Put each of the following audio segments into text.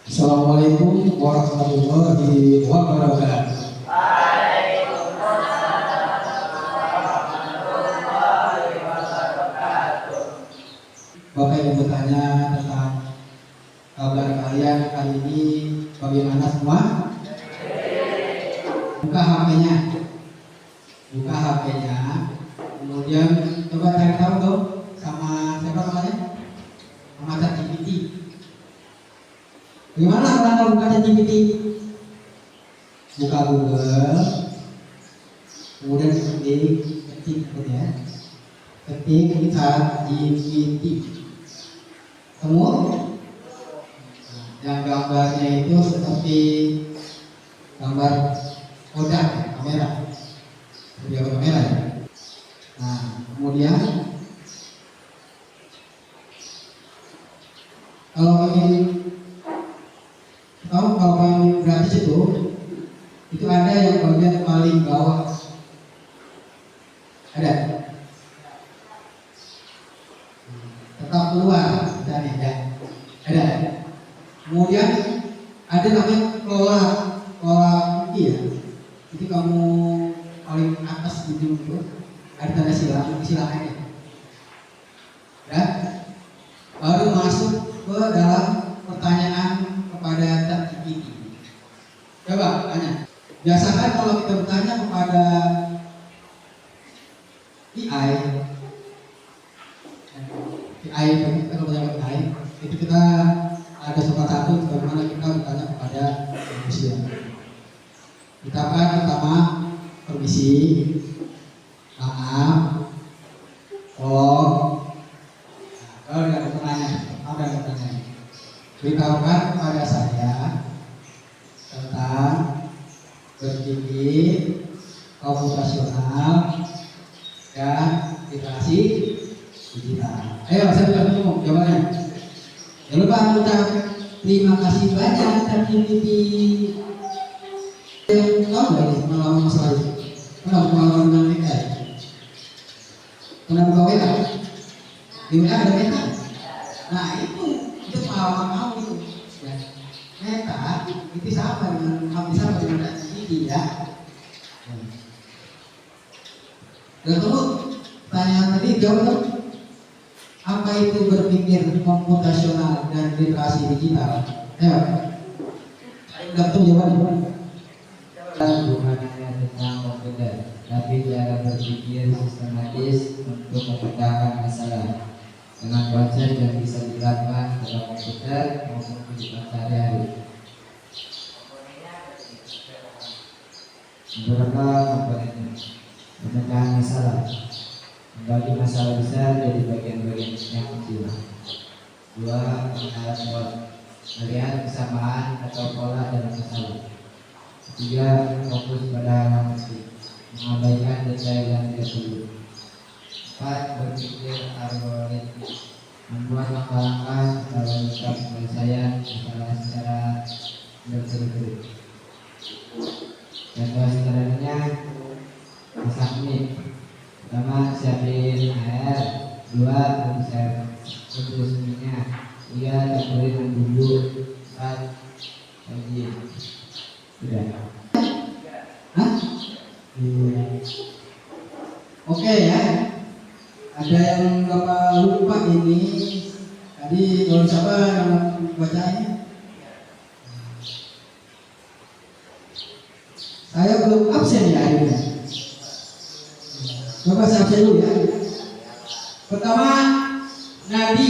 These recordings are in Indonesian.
Assalamualaikum warahmatullahi wabarakatuh. Bapak yang bertanya tentang kabar kalian kali ini bagaimana semua? Buka HP-nya, kemudian coba cari tahu dong sama siapa namanya? Sama ChatGPT. Gimana cara buka ChatGPT? Buka Google, kemudian ketik ya. Ketik ChatGPT. Kemudian yang gambarnya itu seperti gambar kodak kamera, video kamera. Nah, kemudian kalau yang gratis itu ada yang bagian paling bawah, ada tetap keluar misalnya ya, ada. Kemudian ada namanya kelola kunci ya, jadi kamu paling atas di ujung itu ada tanda silakannya ya, baru masuk ke dalam pertanyaan kepada ChatGPT. Coba tanya. Biasakan kalau kita bertanya kepada AI kalau bertanya kepada AI, itu kita ada sopan satu bagaimana kita bertanya kepada manusia. Kita kan pertama permisi, maaf, tolong. Kalau ada pertanyaan, beritahukan kepada saya tentang berpikir komputasional dan literasi digital. Ayo, saya sudah ngomong jawabannya. Jangan lupa mengucap terima kasih banyak ChatGPT. Tahu nggak ini pengalaman masalah itu? Kenapa pengalaman dengan WA? Kenapa buka WA? Di WA ada Meta. Nah itu pengalaman kamu itu. Ya. Meta itu sama dengan ChatGPT ya. Dan kamu tanya tadi jawab dong. Apa itu berpikir komputasional dan literasi digital? Ayo, udah tahu jawabannya. Bukan hanya tentang komputer, tapi cara berpikir sistematis untuk memecahkan masalah dengan konsep yang bisa diterapkan dalam komputer maupun kehidupan sehari-hari. Beberapa komponennya: pemecahan masalah, membagi masalah besar jadi bagian-bagian yang kecil. 2. Pengenalan pola, melihat kesamaan atau pola dalam masalah. 3. Fokus pada hal penting, mengabaikan detail yang tidak perlu. 4. Berpikir algoritmik, membuat langkah-langkah dalam mencapai penyelesaian masalah secara berturut-turut. Contoh sederhananya Asakmi. Pertama, siapin air. 2. Rebus minyak. 3. Campurin dengan bumbu. 4. Saji. Sudah. Hah? Oke ya. Ada yang Bapak lupa ini. Tadi kalau siapa yang bacanya? Saya belum absen ya akhirnya. Coba saya absen dulu ya. Pertama, Nadi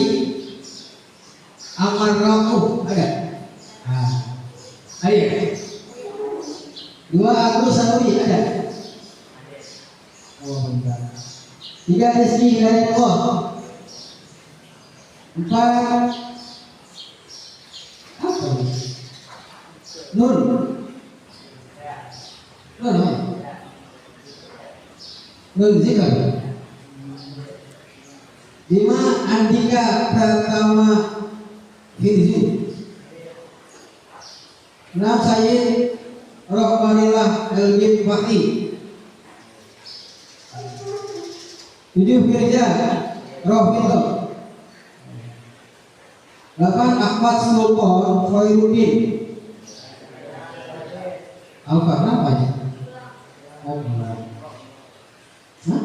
Amarrauh ada. Ada ya? 2. Agus Sauri ada. Oh enggak. 3. Rizki Hidayatullah. 4. apa ini? Nur. Nur Zikr. 5. Andika Pratama Firzi. 6. Sayyid Rohmanillah Elgin Fakih. 7. Firja Rohmilo. 8 Ahmad Sultan Khairuddin. Apa namanya? Oh, benar. Hah?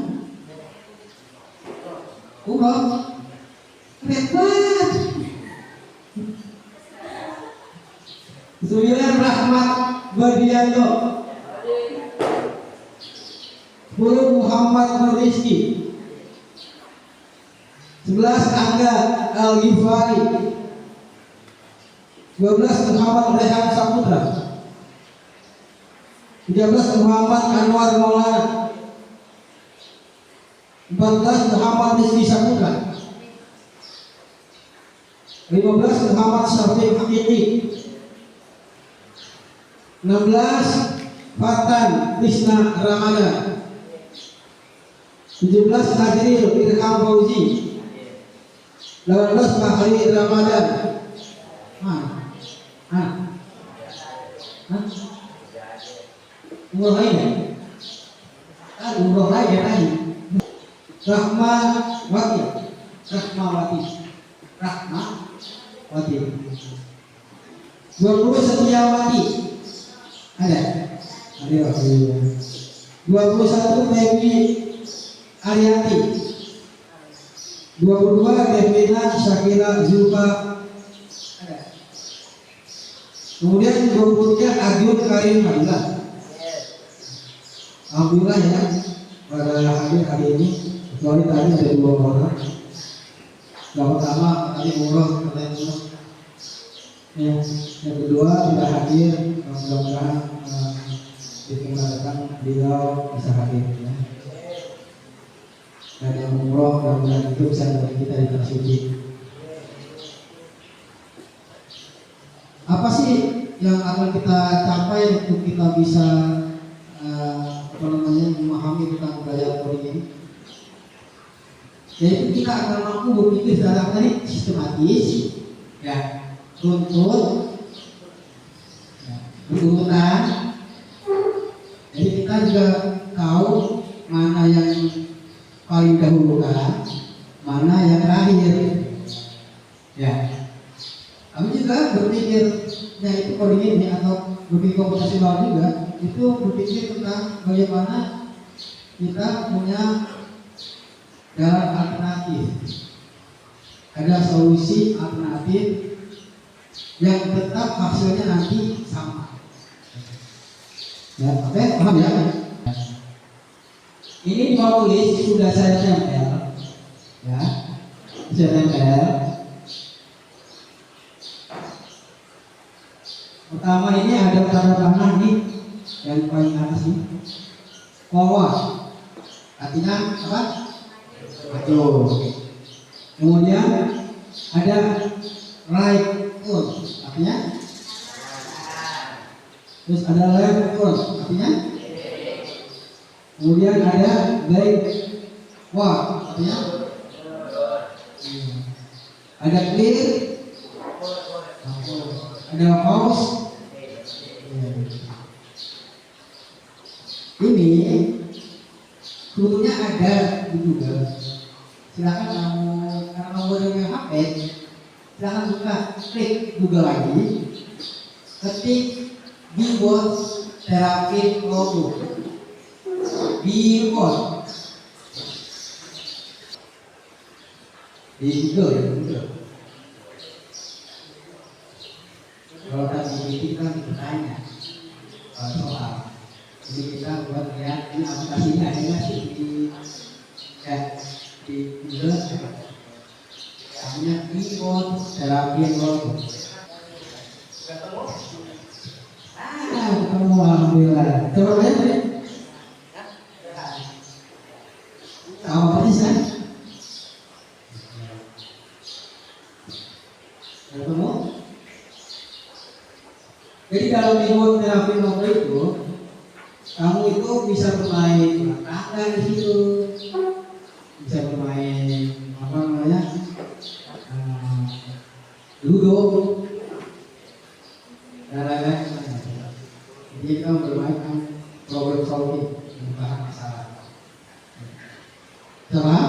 Umroh? Keren banget. 9 Rahmat Badianto. 10 Muhammad Nur Rizki. 11 Angga Al-Ghifari. 12 Muhammad Rehan Saputra. 13 Muhammad Anwar Maulana. 14 Muhammad Rizki Saputra. 15 Muhammad Syafiq Hakiki. 16 Fatan Krishna Ramadan. 17 Najril Irham Fauzi. 18 Fahri Ramadan. Umroh lain ya? Umroh lain ya tadi. Rahmawati. 20 Setiawati. Ada. 21 Dewi Ariati. 22 Devina Syakira Zulfa. Ada. Kemudian 23 Arjun Karim Fadilah. Alhamdulillah ya pada hadir hari ini. Kecuali tadi ada 2 orang. Yang pertama tadi umroh, yang kedua tidak hadir. Mudah-mudahan dikenalkan beliau bisa hadir ya. Dan yang umroh mudah-mudahan itu bisa membantu kita di tanah suci. Apa sih yang akan kita capai untuk kita bisa memahami tentang budaya coding ini? Yaitu kita akan mampu berpikir secara tadi sistematis, ya, runtut, ya, berurutan. Jadi kita juga tahu mana yang paling dahulu, mana yang terakhir. Ya, kami juga berpikirnya itu coding ini atau berpikir komputasional juga itu berpikir tentang bagaimana kita punya jalan alternatif, ada solusi alternatif yang tetap hasilnya nanti sama. Ya, oke, paham ya? Ini mau tulis sudah saya tempel, ya, saya tempel. Pertama ini ada tanda tangan nih, yang paling atas nih, kowa, artinya apa? Betul. Kemudian ada right on, artinya. Terus ada left on, artinya. Kemudian ada backward, artinya. Ada clear, ada pause. Ini sebetulnya ada di Google. Silakan karena kamu punya HP, silakan buka, klik Google lagi, ketik Billboard Therapy Logo. Billboard di Google ya, Google. Kalau tadi kita bertanya soal, jadi kita buat lihat ini aplikasinya ada nggak sih di Google, namanya Billboard Therapy Logo. Ketemu, alhamdulillah. Coba lihat ya. Apa sih kan? Ketemu. Jadi dalam Billboard Therapy Logo itu, kamu itu bisa bermain tangga di situ, bisa bermain apa namanya, ludo, dan lain-lain. Jadi kita bermain problem solving, membahas masalah. Sama?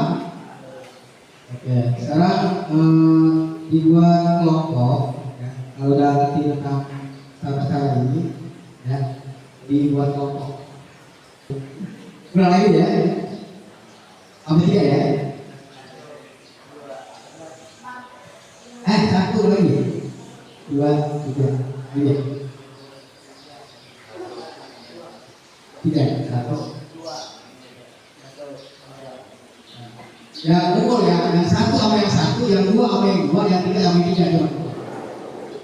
Oke. Sekarang dibuat kelompok. tentang tata ini ya dibuat kelompok. Ulang lagi ya. Ambil 3 ya. Satu lagi. 2, 3. Ini. 3, 1. Ya betul ya, yang satu sama yang satu, yang dua sama yang dua, yang tiga sama yang tiga.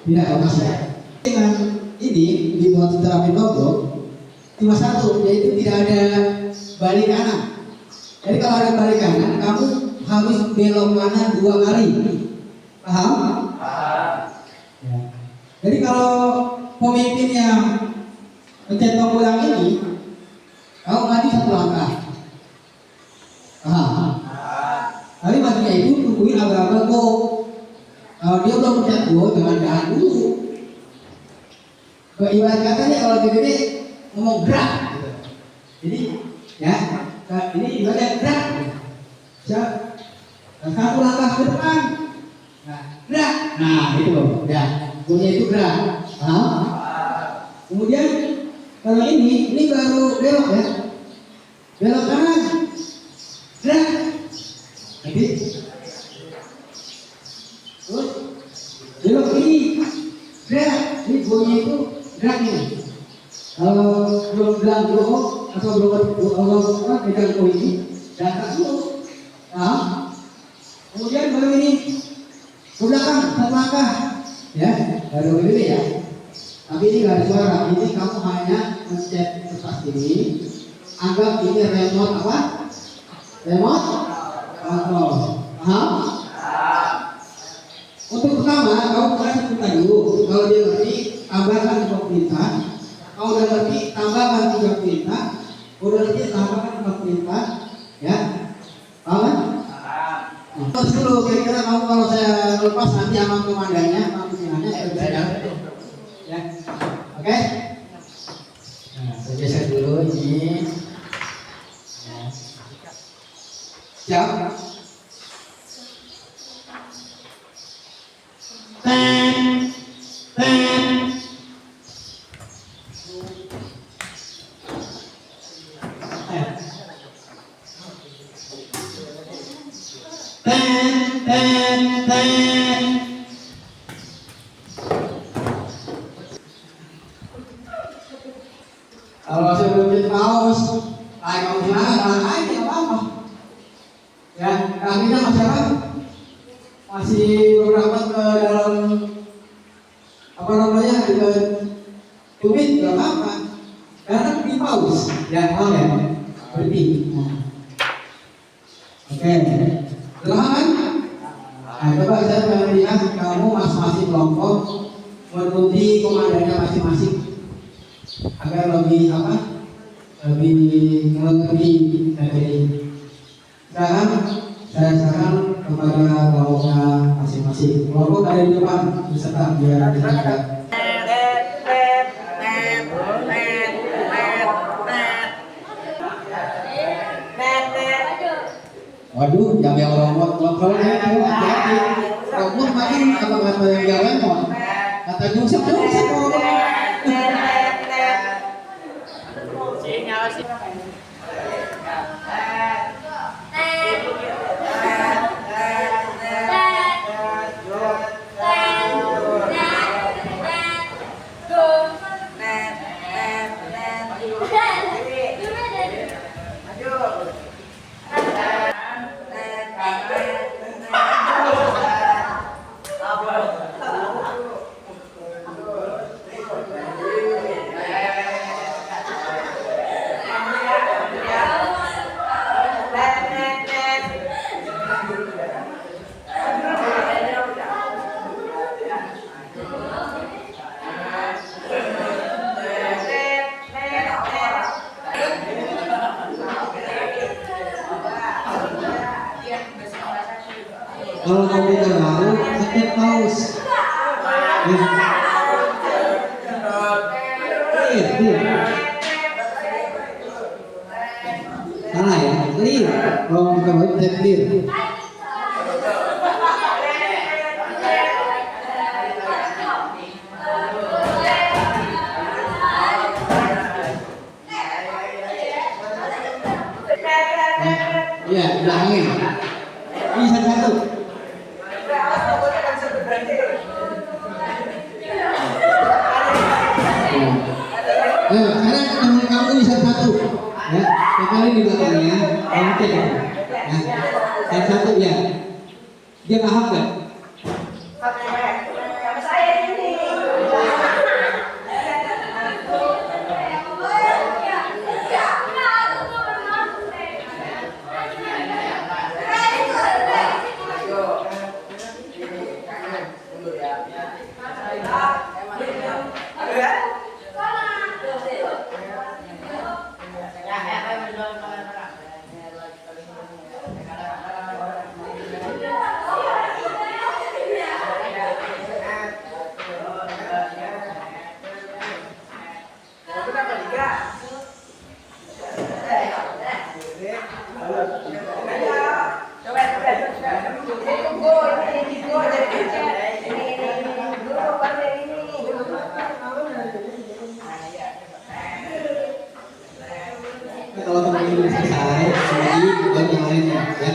Tidak lepas ya. Dengan ini dibuat terapi logo cuma satu, yaitu tidak ada balik kanan. Jadi kalau ada balik kanan, kamu harus belok kanan 2 kali. Paham? Paham. Ya. Jadi kalau pemimpin yang pencet tombol yang ini, kamu maju 1 langkah. Paham? Tapi maksudnya itu tungguin agak-agak go. Kalau dia belum pencet go, jangan jalan dulu. Ibarat katanya kalau gede ngomong gerak. Jadi ya, ini ibaratnya gerak. Satu langkah ke depan. Nah, gerak. Nah, itu loh. Ya, go-nya itu gerak. Paham? Kemudian kalau ini baru belok ya. Belok kanan. Gerak. Jadi, terus belok kiri, gerak. Ini go-nya itu gerak ini. Kalau belum bilang go atau belum pegang go ini, datang dulu. Nah, kemudian baru ini ke belakang 1 langkah, ya, baru ini ya. Tapi ini nggak ada suara. Ini kamu hanya mencet kertas ini. Anggap ini remote apa? Remote kontrol. Paham? Untuk pertama, kamu mulai perintah dulu. Kalau dia ngerti, tambahkan 2 perintah. Kalau udah ngerti, tambahkan 3 perintah. Udah ngerti, tambahkan 4 perintah. Ya, paham kan? Terus dulu, kira-kira kamu kalau saya lepas nanti sama komandannya, sama pimpinannya, saya bisa jalan. Ya, oke? Nah, saya geser dulu ini. Siap? Kalau saya belum paus, kamu gimana? Aja apa-apa. Ya, kakinya masih apa? Masih beberapa ke dalam apa namanya dengan tumit nggak apa-apa. Karena di paus, ya paham ya? Berhenti. Oke, kan? Nah, coba saya melihat kamu masing-masing kelompok menuruti komandannya masing-masing agar lebih apa? Lebih mengerti dari. Sekarang saya saran kepada kelompoknya masing-masing. Kelompok ada di depan beserta biar dijaga. Waduh, yang robot kontrolnya itu hati-hati. Robot makin apa yang remot. Kata jungset robot. Kalau kamu terlalu sakit paus. Salah ya, clear. Kalau kita buat clear. belakangnya. Ini satu-satu. Sekarang teman kamu ini satu-satu. Ya, sekali di belakangnya. Oke. Nah, satu-satu ya. Dia paham nggak? Kalau teman ini selesai, lagi buat yang lainnya ya.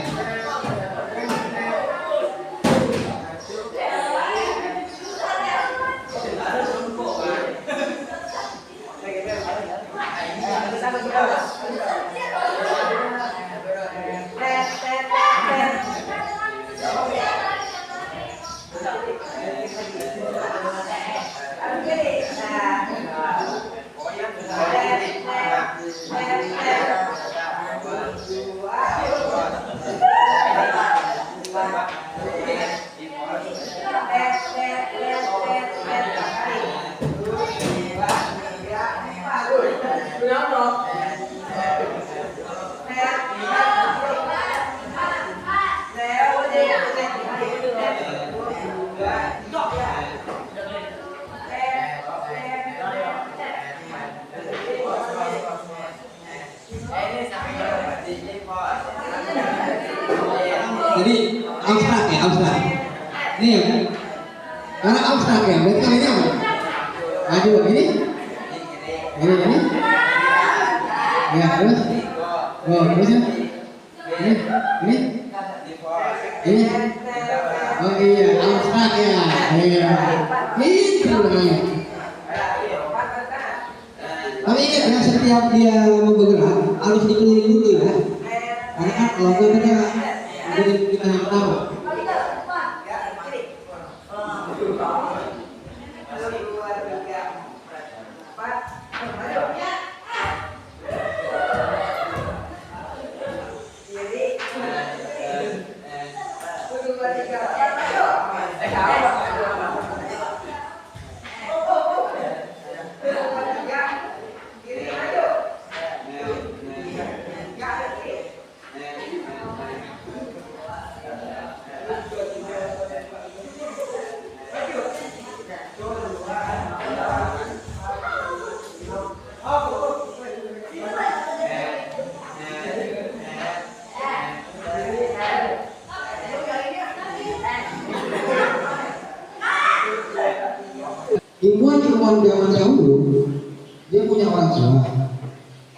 Jadi abstrak ya, abstrak. Ini ya, karena abstrak ya, berarti kan ini apa? Maju ini, ya terus, oh terus ya, ini, oh iya abstrak ya, iya, itu namanya. Tapi ingat ya, setiap dia mau bergerak harus dikelilingi dulu ya, karena kan kalau kita kita yang tahu. Ilmuwan zaman dahulu dia punya orang tua.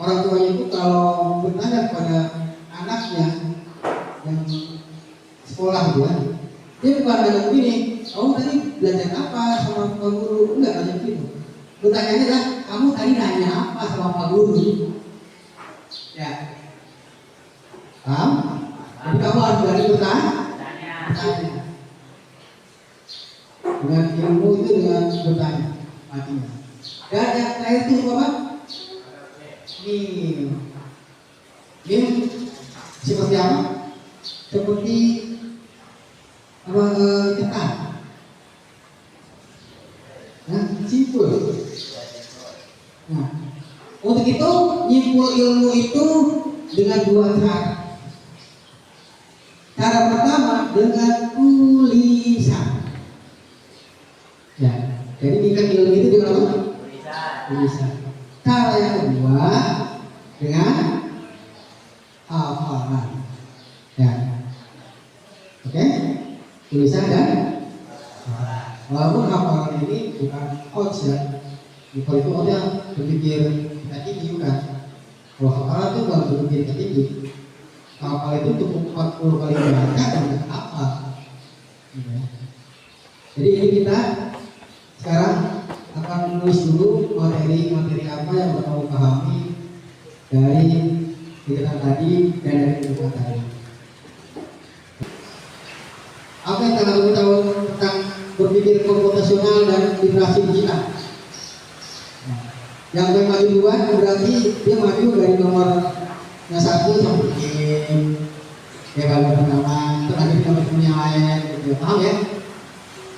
Orang tuanya itu kalau bertanya kepada anaknya yang sekolah dia bukan nanya begini, kamu tadi belajar apa sama Pak Guru? Enggak nanya begitu. Pertanyaannya adalah, kamu tadi nanya apa sama Pak Guru? Ya, paham? Jadi kamu harus berani bertanya. Dengan ilmu itu dengan bertanya matinya. Dan yang terakhir itu Bapak, ini seperti apa? Seperti apa cetak. Nah, simpul. Nah, untuk itu nyimpul ilmu itu dengan dua cara. Cara pertama dengan tulisan. Ya, jadi tingkat ilmu itu dengan apa? Tulisan. Cara yang kedua dengan hafalan. Ya, oke? Tulisan dan walaupun hafalan ini bukan coach ya. Kalau itu orangnya berpikir kita tinggi bukan. Kalau hafalan itu bukan berpikir kita tinggi. Kalau itu untuk 40 kali baca tidak apa. Ya. Jadi ini kita sekarang akan menulis dulu materi-materi apa yang kamu pahami dari kegiatan tadi dan dari kegiatan tadi. Apa yang kamu tahu tentang berpikir komputasional dan literasi digital? Yang maju duluan berarti dia maju dari nomor yang 1 sampai ya kalau pertama terakhir teman-teman yang lain gitu. Paham ya?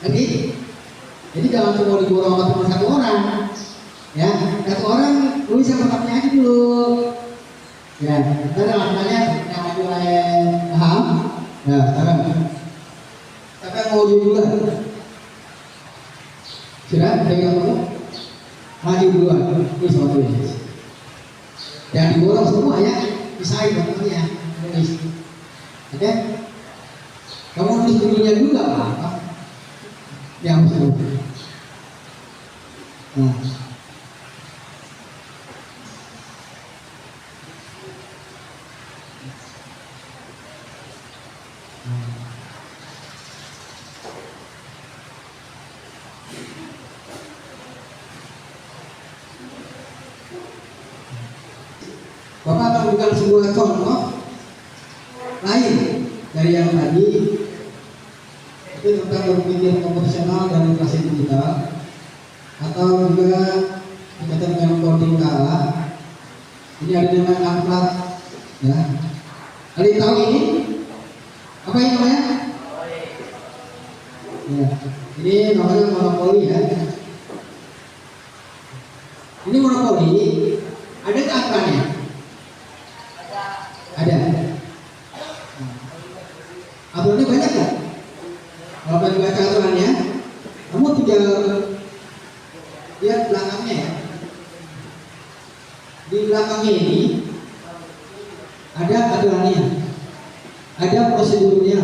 Jadi jangan cuma diborong sama teman satu orang, ya satu orang tulis yang pertamanya aja dulu, ya ntar maknanya yang maju lain paham, ya sekarang siapa yang mau duluan? Sudah pegang dulu, maju duluan, tulis sama tulis, jangan diborong semua ya, pisahin teman-temannya, tulis, oke? Kamu nulis dulunya dulu nggak apa-apa. Yang betul. Nah. Bapak akan memberikan sebuah contoh lain dari yang tadi. Itu tentang berpikir komputasional dan literasi digital, atau juga berkaitan dengan coding KA. Ini ada dengan amplat, ya. Kalian tahu ini? Apa ini namanya? Ya, ini namanya monopoli ya. Ini monopoli. Ada angkanya? Ada. Aturannya banyak kan? Kalau kita baca aturannya, kamu tinggal lihat belakangnya ya. Di belakangnya ini ada aturannya, ada prosedurnya,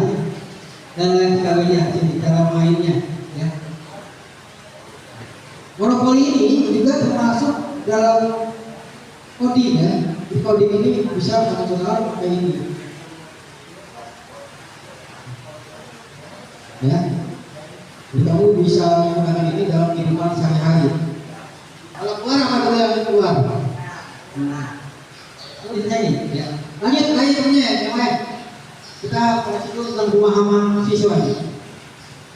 dan lain sebagainya, cara mainnya. Ya. Monopoli ini juga termasuk dalam coding ya. Di coding ini bisa fungsional kayak ini. Ya, jadi kamu bisa menggunakan ini dalam kehidupan sehari-hari. Kalau keluar apa dulu yang keluar? Ini ya. Lanjut temennya yang lain. Kita bahas dulu tentang pemahaman siswa ini.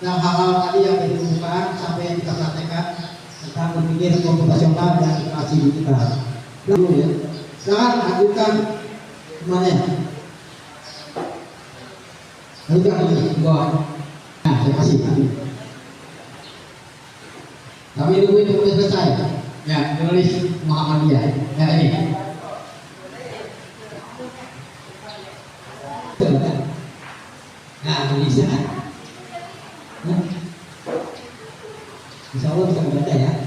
Yang hal-hal tadi yang ditemukan sampai yang kita praktekkan tentang berpikir komputasional dan literasi digital. Lalu ya, silakan ajukan semuanya. Ajukan ini, bawah. Nah, saya kasih. Kami tunggu itu sudah selesai. Ya, tulis Muhammadiyah. Ya ini. Nah, bisa. Insya Allah bisa membaca ya.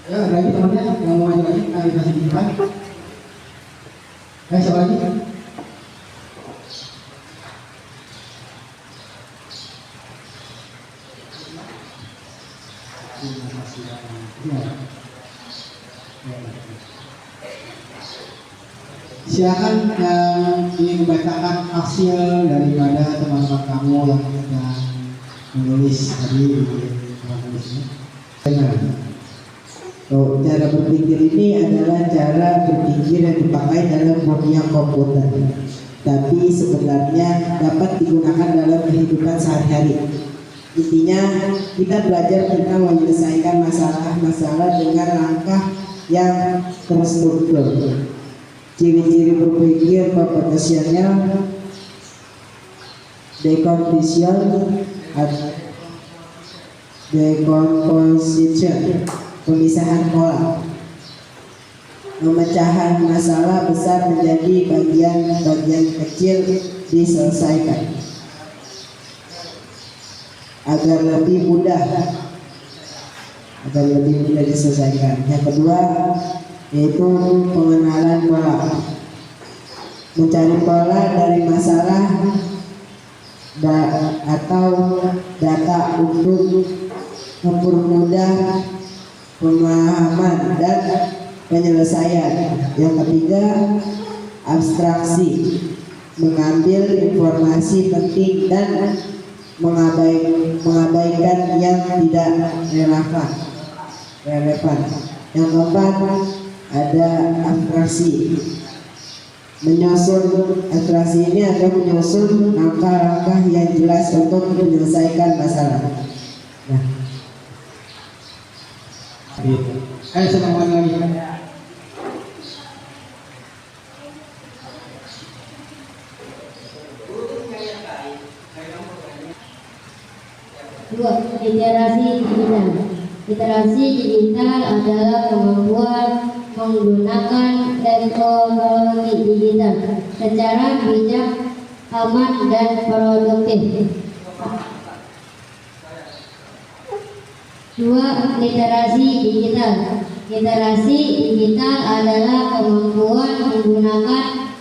Ya, lagi temannya yang mau maju lagi, kasih depan. Siapa lagi? Silakan yang ingin membacakan hasil daripada teman-teman kamu yang sedang menulis tadi menulisnya. Cara berpikir ini adalah cara berpikir yang dipakai dalam dunia komputer, tapi sebenarnya dapat digunakan dalam kehidupan sehari-hari. Intinya kita belajar tentang menyelesaikan masalah-masalah dengan langkah yang terstruktur. Ciri-ciri berpikir komputasional: decomposition, pemisahan pola, pemecahan masalah besar menjadi bagian-bagian kecil diselesaikan. agar lebih mudah diselesaikan. Yang kedua yaitu pengenalan pola, mencari pola dari masalah atau data untuk mempermudah pemahaman dan penyelesaian. Yang ketiga, abstraksi, mengambil informasi penting dan mengabaikan yang tidak relevan. Yang keempat, ada abstraksi. Abstraksi ini ada menyusun langkah-langkah yang jelas untuk menyelesaikan masalah. Nah, Ayo semuanya lagi. Dua, literasi digital. Literasi digital adalah kemampuan menggunakan teknologi digital secara bijak, aman, dan produktif. Dua, literasi digital. Literasi digital adalah kemampuan menggunakan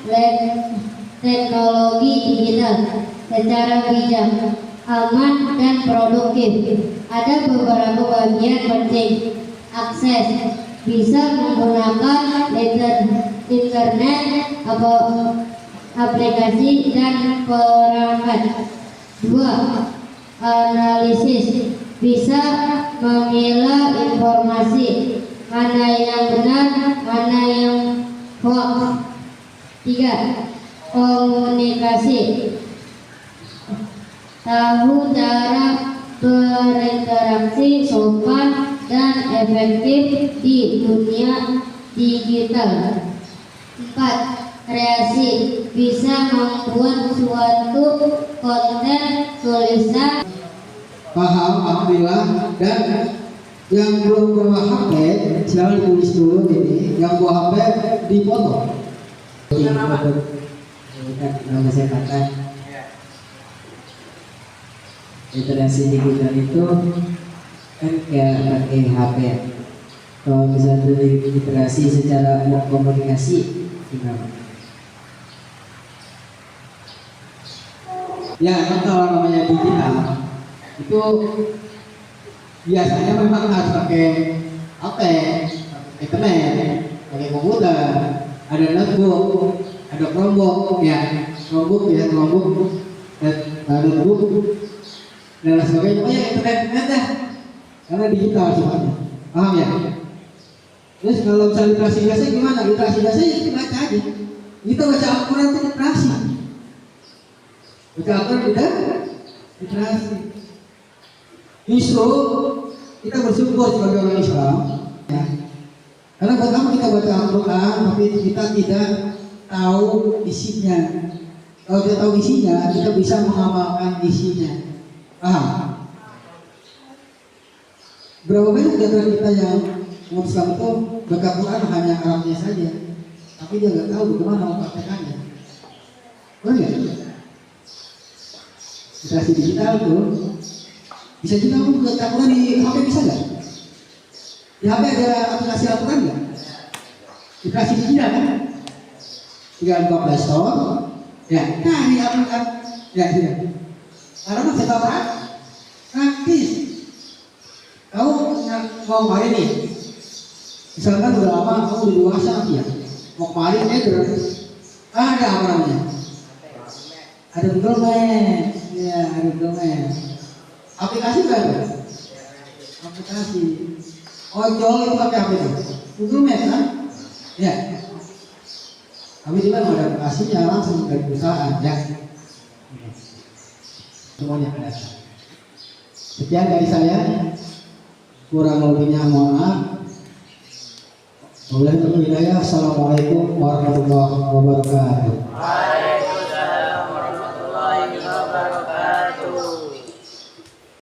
teknologi digital secara bijak, aman, dan produktif. Ada beberapa bagian penting. Akses, bisa menggunakan internet, aplikasi, dan perangkat. Dua, analisis, bisa memilah informasi, mana yang benar, mana yang hoax. Tiga, komunikasi, tahu cara berinteraksi sopan dan efektif di dunia digital. Empat, kreasi, bisa membuat suatu konten tulisan. Paham, alhamdulillah. Dan yang belum bawa HP, silahkan ditulis dulu ini. Yang bawa HP dipoto. Nama saya kata literasi digital itu kan kayak pakai HP. Kalau misalnya literasi secara komunikasi gimana? Ya, kan kalau namanya digital itu biasanya memang harus pakai HP, internet, pakai komputer, ada notebook, ada Chromebook, Chromebook, dan notebook dan lain sebagainya. Oh ya, internet dah, karena digital sifatnya, paham ya? Terus kalau misalnya literasi biasa gimana? Literasi biasa ya kita baca aja, kita baca Al-Quran itu literasi, baca Al-Quran tidak literasi. Justru kita bersyukur sebagai orang Islam, ya. Karena buat apa kita baca Al-Quran tapi kita tidak tahu isinya. Kalau kita tahu isinya, kita bisa mengamalkan isinya. Paham? Berapa banyak dari kita yang umat Islam itu baca Quran hanya Arabnya saja, tapi dia nggak tahu bagaimana mempraktekannya. Benar nggak? Literasi digital tuh bisa juga kamu baca Quran di HP, bisa nggak? Di HP ada aplikasi Al-Quran nggak? Literasi digital kan? Tinggal buka Play Store, ya, cari Al-Quran, ya, tidak. Karena masih tahu kan? Praktis. Kamu mau kemarin nih, misalkan udah lama kamu udah dewasa ya, mau kemarin ada apa namanya? Ada Google Maps, ya, ada Google Maps. Aplikasi nggak ada? Aplikasi. Ojol itu pakai apa itu? Google Maps kan? Ya. Tapi dia kan ada aplikasinya langsung dari perusahaan, ya. Semuanya ada. Sekian dari saya. Kurang lebihnya mohon maaf. Wabillahi taufiq wal hidayah. Assalamualaikum warahmatullahi wabarakatuh.